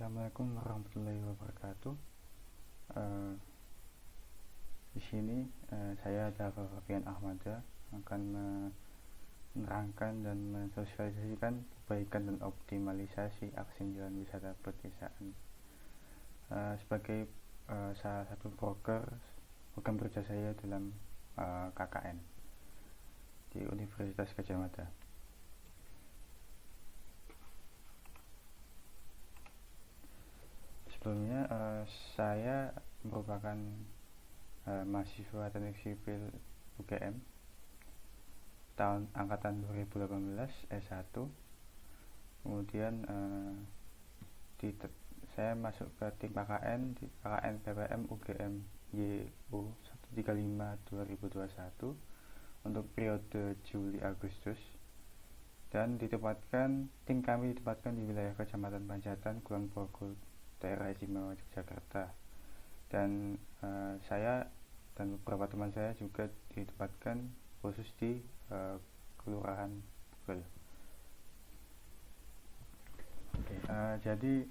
Assalamualaikum warahmatullahi wabarakatuh. Eh, di sini saya Dava Fabian Ahmada akan menerangkan dan mensosialisasikan perbaikan dan optimalisasi aksi jalan wisata pedesaan. Sebagai salah satu program kerja saya dalam KKN di Universitas Gadjah Mada. Sebelumnya saya merupakan mahasiswa teknik sipil UGM tahun angkatan 2018 S1. Kemudian saya masuk ke tim KKN di KKN PPM UGM YU 135 2021 untuk periode Juli Agustus, dan tim kami ditempatkan di wilayah Kecamatan Pancatan, Kulon Progo, daerah istimewa Yogyakarta, dan saya dan beberapa teman saya juga ditempatkan khusus di Kelurahan Pugel. Jadi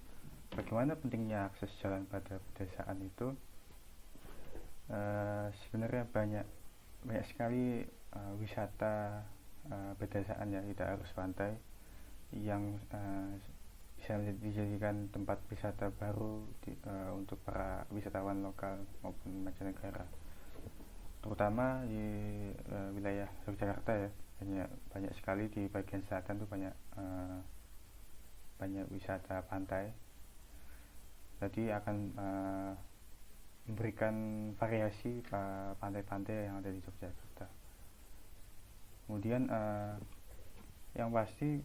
bagaimana pentingnya akses jalan pada pedesaan itu? Sebenarnya banyak sekali wisata pedesaan ya, tidak harus pantai, yang bisa dijadikan tempat wisata baru untuk para wisatawan lokal maupun mancanegara, terutama di wilayah Yogyakarta ya. Banyak sekali di bagian selatan tuh banyak wisata pantai, jadi akan memberikan variasi pantai-pantai yang ada di Yogyakarta. Kemudian yang pasti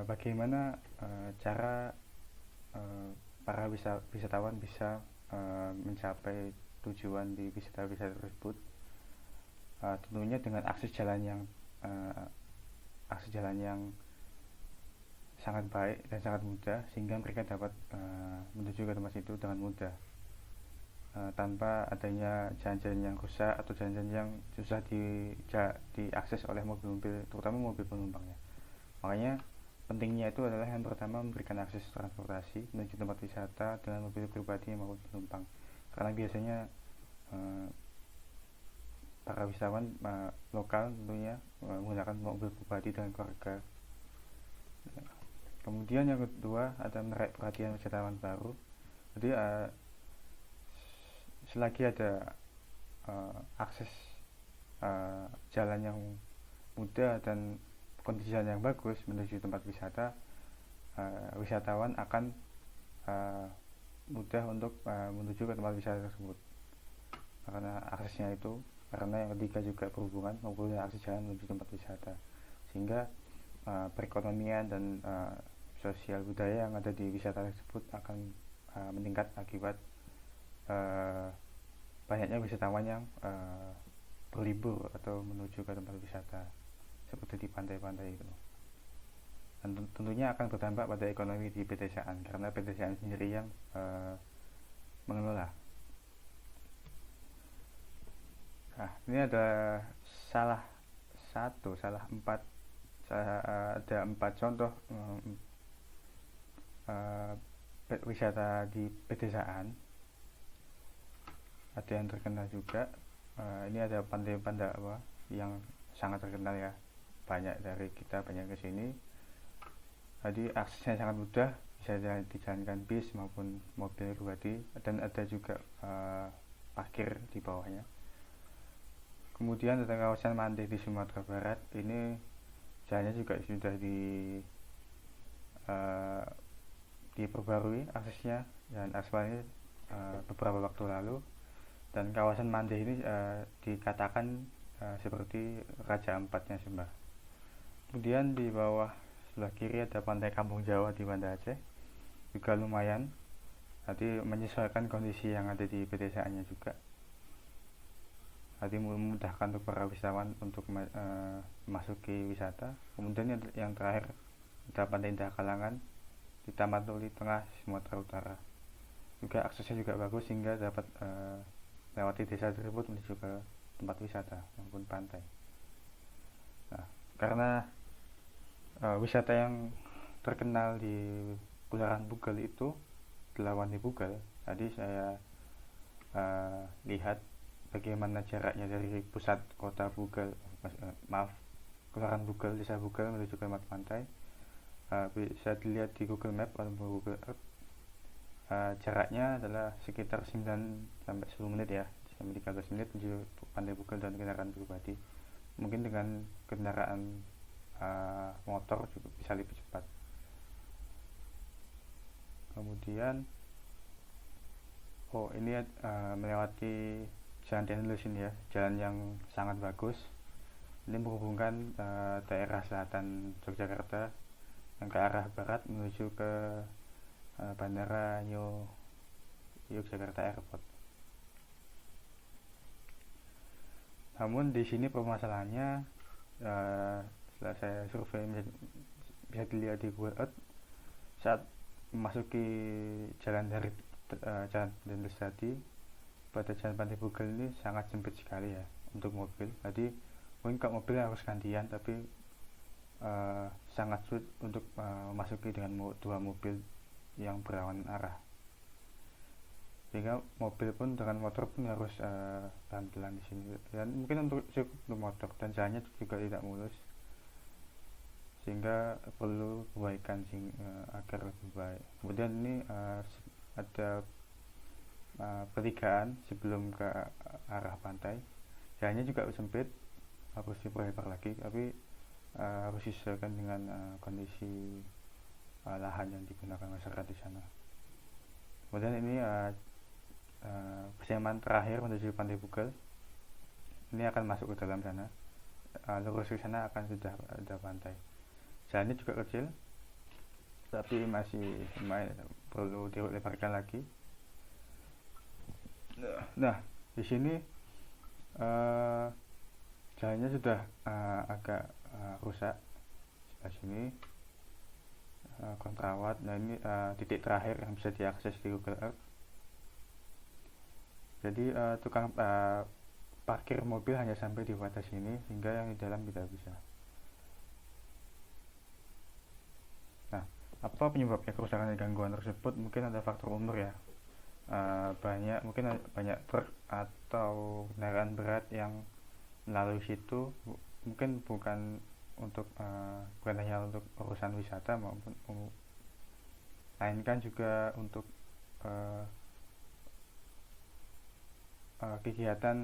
bagaimana cara para wisatawan bisa mencapai tujuan di wisata-wisata tersebut, tentunya dengan akses jalan yang sangat baik dan sangat mudah, sehingga mereka dapat menuju ke tempat itu dengan mudah, tanpa adanya jalan-jalan yang rusak atau jalan-jalan yang susah diakses oleh mobil-mobil, terutama mobil penumpangnya. Makanya pentingnya itu adalah yang pertama, memberikan akses transportasi menuju tempat wisata dengan mobil pribadi maupun penumpang, karena biasanya para wisatawan lokal tentunya menggunakan mobil pribadi dengan keluarga. Kemudian yang kedua adalah menarik perhatian wisatawan baru. Jadi selagi ada akses jalan yang mudah dan kondisi jalan yang bagus menuju tempat wisata, wisatawan akan mudah untuk menuju ke tempat wisata tersebut karena aksesnya itu. Karena yang ketiga juga berhubungan mempunyai akses jalan menuju tempat wisata, sehingga perekonomian dan sosial budaya yang ada di wisata tersebut akan meningkat akibat banyaknya wisatawan yang berlibur atau menuju ke tempat wisata seperti di pantai-pantai itu. Dan tentunya akan berdampak pada ekonomi di pedesaan, karena pedesaan sendiri yang mengelola. Nah, ini ada ada empat contoh wisata di pedesaan. Ada yang terkenal juga. Ini ada Pantai Pandawa yang sangat terkenal ya, banyak dari kita banyak ke sini. Jadi aksesnya sangat mudah, bisa dijalankan bis maupun mobil pribadi, dan ada juga parkir di bawahnya. Kemudian ada kawasan Mantih di Sumatera Barat. Ini jalannya juga sudah diperbarui aksesnya dan aspalnya beberapa waktu lalu, dan kawasan Mantih ini dikatakan seperti Raja Empatnya Sumba. Kemudian di bawah sebelah kiri ada Pantai Kampung Jawa di Banda Aceh, juga lumayan, nanti menyesuaikan kondisi yang ada di pedesaannya juga. Jadi memudahkan untuk para wisatawan untuk memasuki wisata. Kemudian yang terakhir ada Pantai Indah Kalangan di Taman Tuli Tengah, Sumatera Utara. Juga aksesnya juga bagus, sehingga dapat lewati desa tersebut menuju ke tempat wisata maupun pantai. Nah, karena wisata yang terkenal di gelaran Bugel itu dilawan di Bugel. Tadi saya lihat bagaimana jaraknya dari pusat kota Bugel, gelaran Bugel, desa Bugel menuju ke pantai. Bisa dilihat di Google Map atau Google Earth. Jaraknya adalah sekitar 9 sampai 10 menit ya, sampai 13 menit menuju pantai Bugel dan kendaraan pribadi. Mungkin dengan kendaraan motor juga bisa lebih cepat. Kemudian ini melewati jalan teknologi ini ya, jalan yang sangat bagus. Ini menghubungkan daerah selatan Yogyakarta yang ke arah barat menuju ke Bandara Yogyakarta Airport. Namun di sini permasalahannya, setelah saya survei, bisa dilihat di Google Earth, saat memasuki jalan dari jalan Dendels tadi pada jalan Pantai Bugel ini sangat sempit sekali ya untuk mobil. Jadi mungkin kalau mobil harus gantian, tapi sangat sulit untuk memasuki dengan dua mobil yang berlawanan arah, sehingga mobil pun dengan motor pun harus pelan-pelan di sini, dan mungkin untuk motor dan jalannya juga tidak mulus, sehingga perlu perbaikan agar lebih baik. Kemudian ini ada pertigaan sebelum ke arah pantai, jalannya juga sempit, harus diperlebar lagi, tapi harus disesuaikan dengan kondisi lahan yang digunakan masyarakat di sana. Kemudian ini persiapan terakhir menuju Pantai Bugel. Ini akan masuk ke dalam sana, lurus ke sana akan sudah ada pantai. Jalannya juga kecil, tapi masih perlu dilebarkan lagi. Nah, di sini jalannya sudah agak rusak. Sebelah sini kontrawat. Nah, ini titik terakhir yang bisa diakses di Google Earth. Jadi tukang parkir mobil hanya sampai di batas ini, sehingga yang di dalam tidak bisa. Nah, apa penyebabnya kerusakan dan gangguan tersebut? Mungkin ada faktor umur ya. Mungkin banyak truk atau kendaraan berat yang melalui situ, mungkin bukan hanya untuk urusan wisata, maupun melainkan juga untuk kegiatan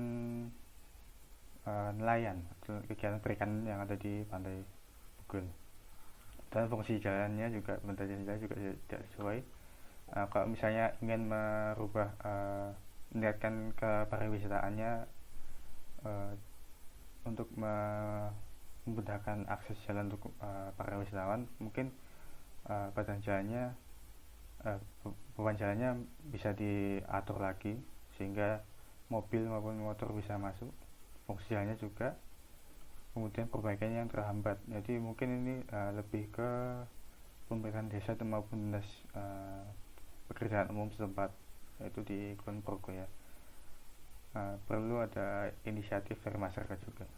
nelayan, kegiatan perikanan yang ada di Pantai Bugel. Dan fungsi jalannya juga tidak sesuai. Kalau misalnya ingin meningkatkan ke pariwisataannya, untuk memudahkan akses jalan untuk para wisatawan, mungkin beban jalannya bisa diatur lagi sehingga mobil maupun motor bisa masuk. Fungsi jalannya juga, kemudian perbaikannya yang terhambat. Jadi mungkin ini lebih ke pemerintahan desa maupun dinas pekerjaan umum setempat, yaitu di Kulon Progo ya. Perlu ada inisiatif dari masyarakat juga.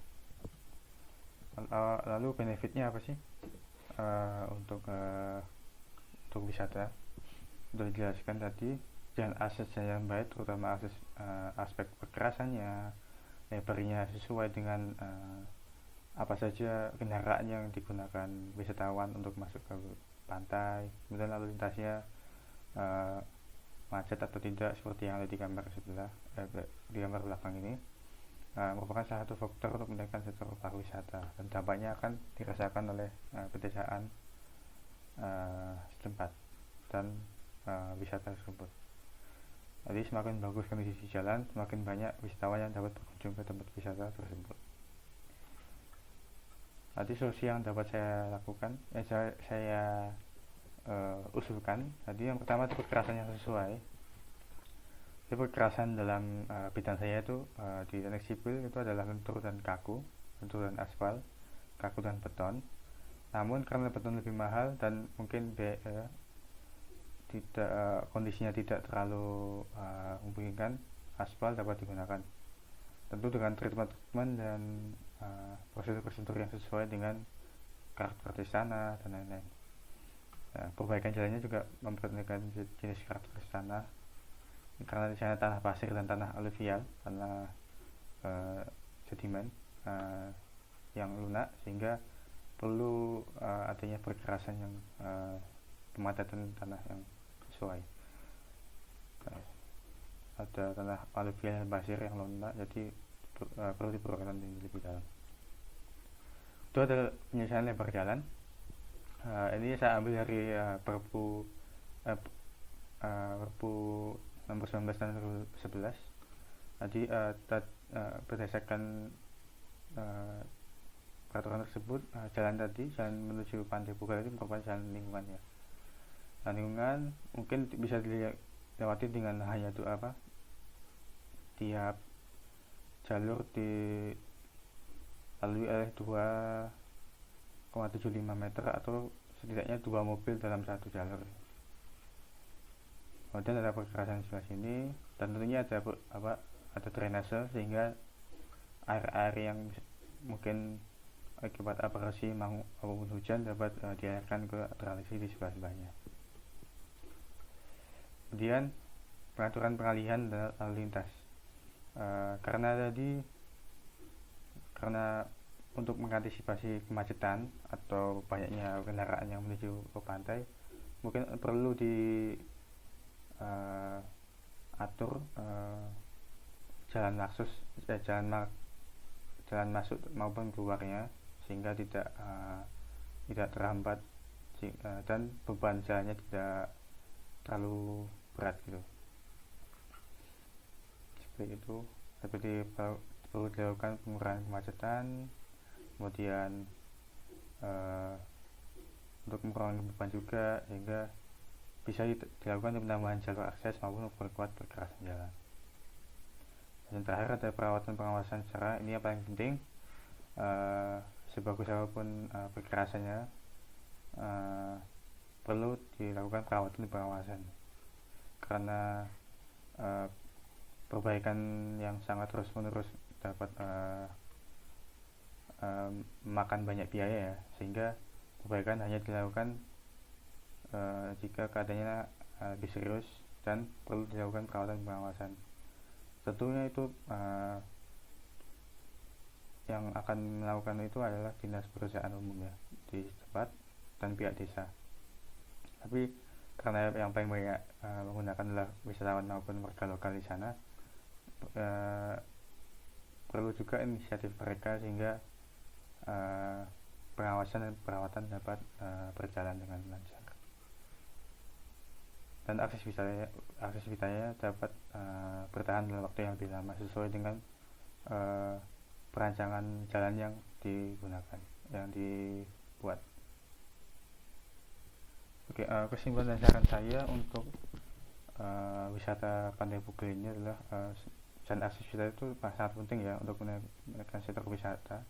Lalu benefitnya apa sih untuk wisata? Sudah dijelaskan tadi, jalan aksesnya yang baik, terutama aspek perkerasannya, lebarnya sesuai dengan apa saja kendaraan yang digunakan wisatawan untuk masuk ke pantai. Kemudian lalu lintasnya macet atau tidak, seperti yang ada di gambar di gambar belakang ini, merupakan salah satu faktor untuk meningkatkan sektor pariwisata, dan dampaknya akan dirasakan oleh pedesaan setempat dan wisata tersebut. Jadi semakin bagus kondisi jalan, semakin banyak wisatawan yang dapat berkunjung ke tempat wisata tersebut. Tadi solusi yang dapat saya lakukan, saya usulkan tadi, yang pertama itu kekerasan yang sesuai. Jadi kekerasan dalam bidang saya itu di teknik sipil itu adalah lentur dan kaku, lentur dan aspal, kaku dan beton. Namun karena beton lebih mahal dan mungkin kondisinya tidak terlalu memungkinkan, aspal dapat digunakan, tentu dengan treatment dan prosedur yang sesuai dengan karakteristik tanah dan lain-lain. Nah, perbaikan jalannya juga memperhatikan jenis karakteristik tanah, karena di sana tanah pasir dan tanah aluvial, tanah sedimen yang lunak, sehingga perlu adanya perkerasan yang pemadatan tanah yang sesuai. Ada tanah aluvial dan pasir yang lunak, jadi perlu diperlukan lebih dalam. Itu adalah penyelesaian lebar jalan. Ini saya ambil dari Perpu nomor 19 tahun 2011. Jadi berdasarkan peraturan tersebut, jalan menuju Pantai Pugal itu merupakan jalan lingkungan ya. Nah, lingkungan mungkin bisa dilewati dengan hanya tiap jalur dilalui oleh 2,75 meter atau setidaknya 2 mobil dalam satu jalur. Kemudian ada perkerasan di sebelah sini, dan tentunya ada drainase, sehingga air-air yang mungkin akibat abrasi maupun hujan dapat dialirkan ke drainase di sebelah-sebelahnya. Kemudian pengaturan pengalihan dan lalu lintas. Karena untuk mengantisipasi kemacetan atau banyaknya kendaraan yang menuju ke pantai, mungkin perlu diatur jalan masuk maupun keluarnya, sehingga tidak terhambat dan beban jalannya tidak terlalu berat gitu. Seperti itu. Perlu dilakukan pengurangan kemacetan, kemudian untuk mengurangi beban juga, sehingga bisa dilakukan penambahan jalur akses maupun memperkuat perkerasan jalan. Dan terakhir ada perawatan pengawasan secara, ini yang paling penting. Sebagus apapun perkerasannya, perlu dilakukan perawatan pengawasan, karena perbaikan yang sangat terus menerus dapat memakan banyak biaya ya, sehingga perbaikan hanya dilakukan jika keadaannya lebih serius dan perlu dilakukan perawatan pengawasan. Tentunya itu yang akan melakukan itu adalah dinas pekerjaan umum ya di tempat dan pihak desa. Tapi karena yang paling banyak menggunakan adalah wisatawan maupun warga lokal di sana, perlu juga inisiatif mereka, sehingga pengawasan dan perawatan dapat berjalan dengan lancar, dan akses wisatanya dapat bertahan dalam waktu yang lebih lama sesuai dengan perancangan jalan yang dibuat. Oke, kesimpulan dan saran saya untuk wisata Pantai Pugal ini adalah jalan akses wisata itu sangat penting ya untuk menaikkan sektor wisata,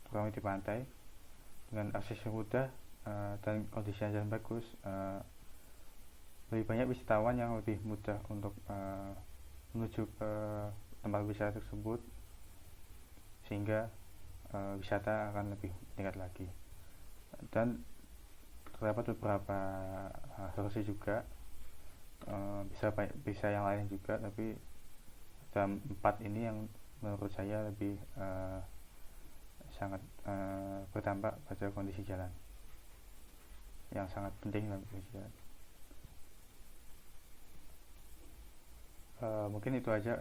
terutama di pantai. Dengan akses yang mudah dan kondisi jalan bagus, lebih banyak wisatawan yang lebih mudah untuk menuju ke tempat wisata tersebut, sehingga wisata akan lebih meningkat lagi. Dan terdapat beberapa solusi juga, bisa yang lain juga, tapi dalam 4 ini yang menurut saya lebih sangat berdampak pada kondisi jalan, yang sangat penting dalam kondisi jalan. Mungkin itu aja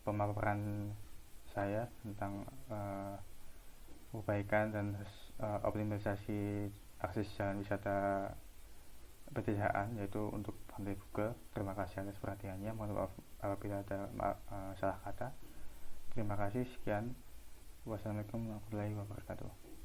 pemaparan saya tentang perbaikan dan optimalisasi akses jalan wisata pedesaan, yaitu untuk Pantai Pugal. Terima kasih atas perhatiannya. Mohon maaf apabila ada salah kata. Terima kasih. Sekian. Wassalamualaikum warahmatullahi wabarakatuh.